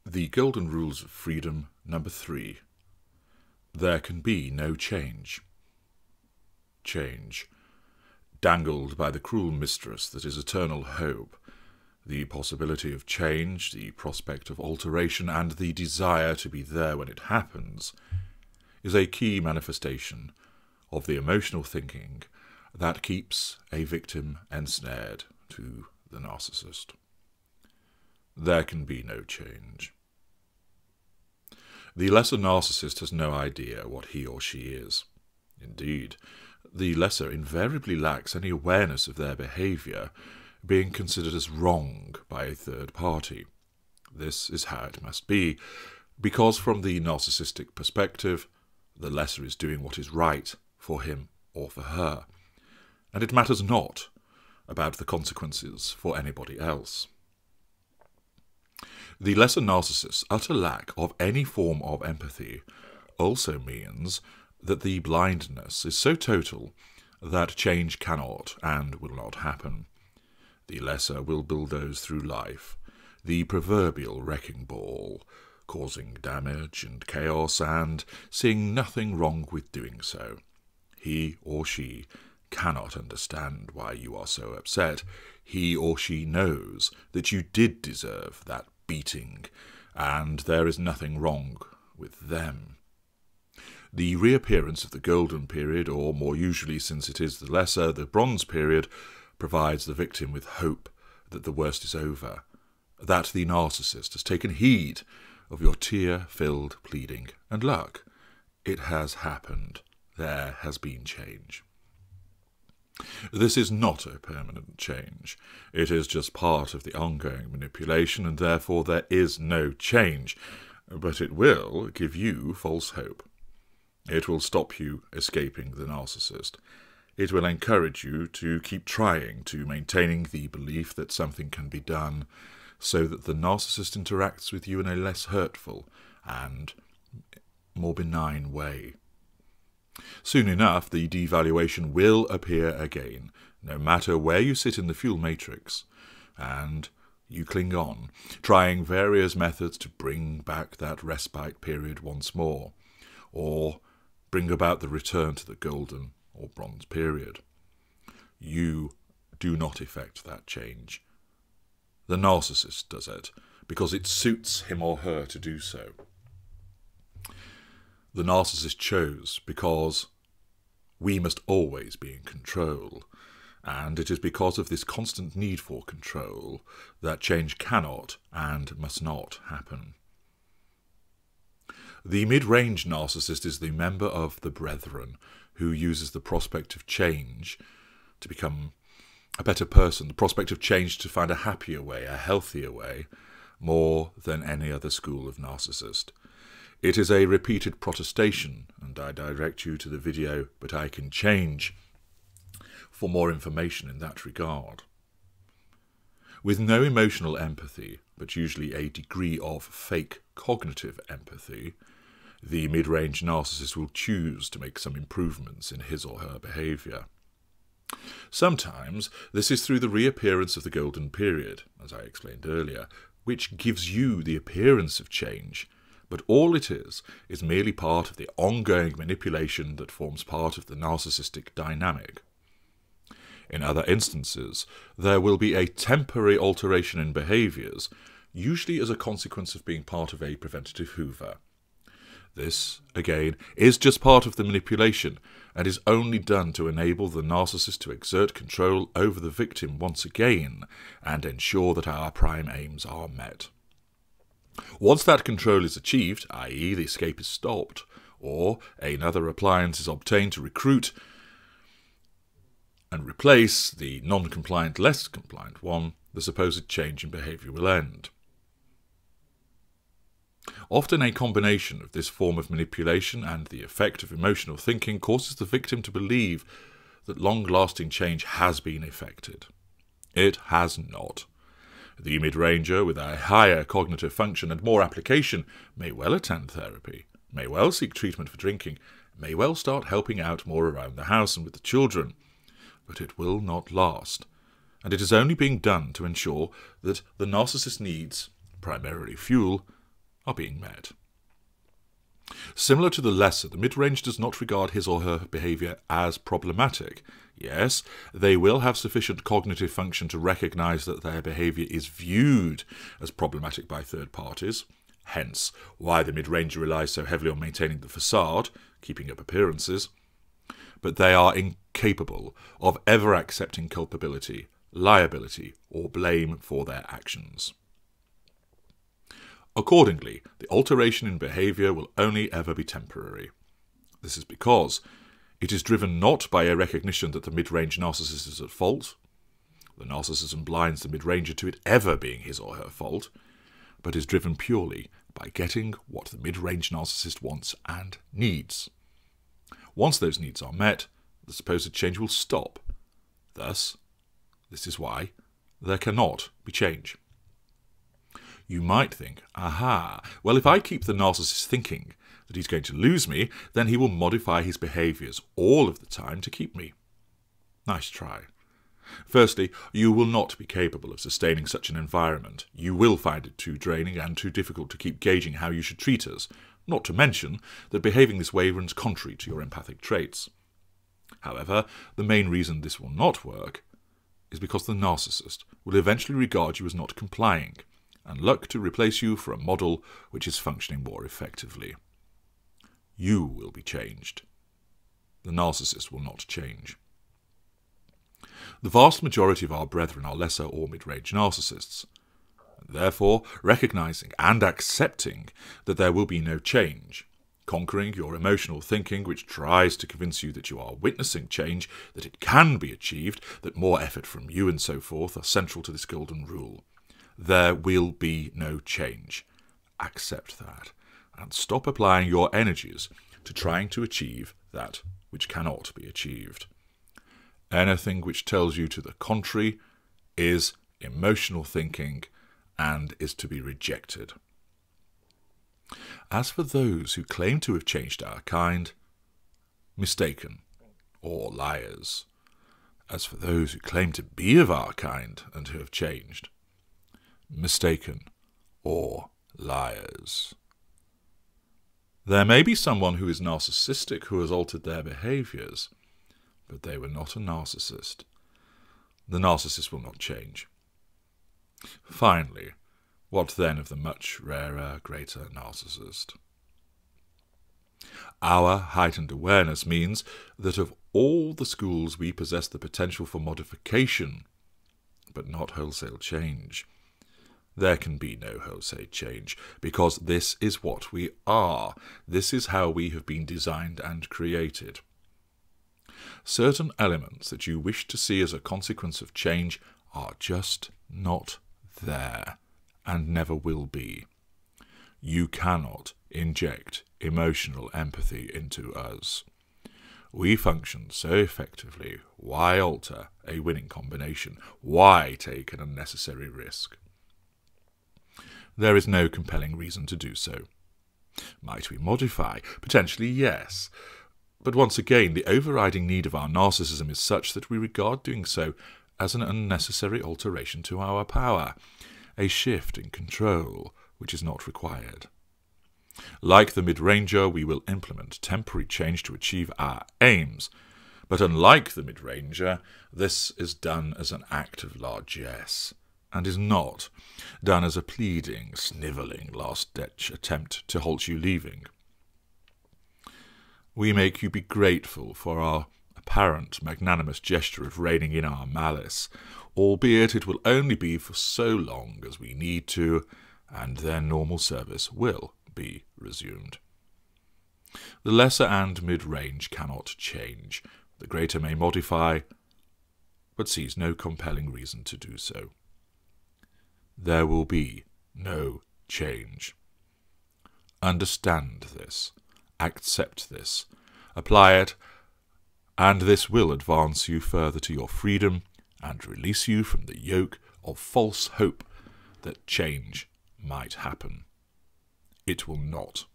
The Golden Rules of Freedom, number 3. There can be no change. Change. Dangled by the cruel mistress that is eternal hope, the possibility of change, the prospect of alteration, and the desire to be there when it happens, is a key manifestation of the emotional thinking that keeps a victim ensnared to the narcissist. There can be no change. The lesser narcissist has no idea what he or she is. Indeed, the lesser invariably lacks any awareness of their behaviour being considered as wrong by a third party. This is how it must be, because from the narcissistic perspective, the lesser is doing what is right for him or for her, and it matters not about the consequences for anybody else. The lesser narcissist's utter lack of any form of empathy also means that the blindness is so total that change cannot and will not happen. The lesser will bulldoze through life, the proverbial wrecking ball, causing damage and chaos and seeing nothing wrong with doing so. He or she cannot understand why you are so upset. He or she knows that you did deserve that beating, and there is nothing wrong with them. The reappearance of the golden period, or more usually, since it is the lesser, the bronze period, provides the victim with hope that the worst is over, that the narcissist has taken heed of your tear-filled pleading, and look, it has happened. There has been change. This is not a permanent change. It is just part of the ongoing manipulation, and therefore there is no change. But it will give you false hope. It will stop you escaping the narcissist. It will encourage you to keep trying, to maintaining the belief that something can be done, so that the narcissist interacts with you in a less hurtful and more benign way. Soon enough, the devaluation will appear again, no matter where you sit in the fuel matrix, and you cling on, trying various methods to bring back that respite period once more, or bring about the return to the golden or bronze period. You do not effect that change. The narcissist does it, because it suits him or her to do so. The narcissist chose because we must always be in control, and it is because of this constant need for control that change cannot and must not happen. The mid-range narcissist is the member of the brethren who uses the prospect of change to become a better person, the prospect of change to find a happier way, a healthier way, more than any other school of narcissist. It is a repeated protestation, and I direct you to the video But I Can Change for more information in that regard. With no emotional empathy, but usually a degree of fake cognitive empathy, the mid-range narcissist will choose to make some improvements in his or her behaviour. Sometimes this is through the reappearance of the golden period, as I explained earlier, which gives you the appearance of change, but all it is merely part of the ongoing manipulation that forms part of the narcissistic dynamic. In other instances, there will be a temporary alteration in behaviours, usually as a consequence of being part of a preventative hoover. This, again, is just part of the manipulation, and is only done to enable the narcissist to exert control over the victim once again, and ensure that our prime aims are met. Once that control is achieved, i.e. the escape is stopped, or another appliance is obtained to recruit and replace the non-compliant, less compliant one, the supposed change in behaviour will end. Often a combination of this form of manipulation and the effect of emotional thinking causes the victim to believe that long-lasting change has been effected. It has not. The mid-ranger with a higher cognitive function and more application may well attend therapy, may well seek treatment for drinking, may well start helping out more around the house and with the children, but it will not last, and it is only being done to ensure that the narcissist needs, primarily fuel, are being met. Similar to the lesser, the mid-range does not regard his or her behaviour as problematic. Yes, they will have sufficient cognitive function to recognise that their behaviour is viewed as problematic by third parties, hence why the mid-ranger relies so heavily on maintaining the facade, keeping up appearances, but they are incapable of ever accepting culpability, liability, or blame for their actions. Accordingly, the alteration in behaviour will only ever be temporary. This is because it is driven not by a recognition that the mid-range narcissist is at fault. The narcissism blinds the mid-ranger to it ever being his or her fault, but is driven purely by getting what the mid-range narcissist wants and needs. Once those needs are met, the supposed change will stop. Thus, this is why there cannot be change. You might think, aha, well, if I keep the narcissist thinking that he's going to lose me, then he will modify his behaviours all of the time to keep me. Nice try. Firstly, you will not be capable of sustaining such an environment. You will find it too draining and too difficult to keep gauging how you should treat us, not to mention that behaving this way runs contrary to your empathic traits. However, the main reason this will not work is because the narcissist will eventually regard you as not complying, and look to replace you for a model which is functioning more effectively. You will be changed. The narcissist will not change. The vast majority of our brethren are lesser or mid-range narcissists. Therefore, recognizing and accepting that there will be no change, conquering your emotional thinking which tries to convince you that you are witnessing change, that it can be achieved, that more effort from you and so forth are central to this golden rule. There will be no change. Accept that, and stop applying your energies to trying to achieve that which cannot be achieved. Anything which tells you to the contrary is emotional thinking and is to be rejected. As for those who claim to have changed our kind, mistaken, or liars. As for those who claim to be of our kind and who have changed, mistaken, or liars. There may be someone who is narcissistic who has altered their behaviours, but they were not a narcissist. The narcissist will not change. Finally, what then of the much rarer, greater narcissist? Our heightened awareness means that of all the schools we possess the potential for modification, but not wholesale change. There can be no wholesale change, because this is what we are. This is how we have been designed and created. Certain elements that you wish to see as a consequence of change are just not there, and never will be. You cannot inject emotional empathy into us. We function so effectively. Why alter a winning combination? Why take an unnecessary risk? There is no compelling reason to do so. Might we modify? Potentially, yes. But once again, the overriding need of our narcissism is such that we regard doing so as an unnecessary alteration to our power, a shift in control which is not required. Like the mid-ranger, we will implement temporary change to achieve our aims, but unlike the mid-ranger, this is done as an act of largesse, and is not done as a pleading, snivelling, last-ditch attempt to halt you leaving. We make you be grateful for our apparent magnanimous gesture of reining in our malice, albeit it will only be for so long as we need to, and then normal service will be resumed. The lesser and mid-range cannot change. The greater may modify, but sees no compelling reason to do so. There will be no change. Understand this, accept this, apply it, and this will advance you further to your freedom and release you from the yoke of false hope that change might happen. It will not.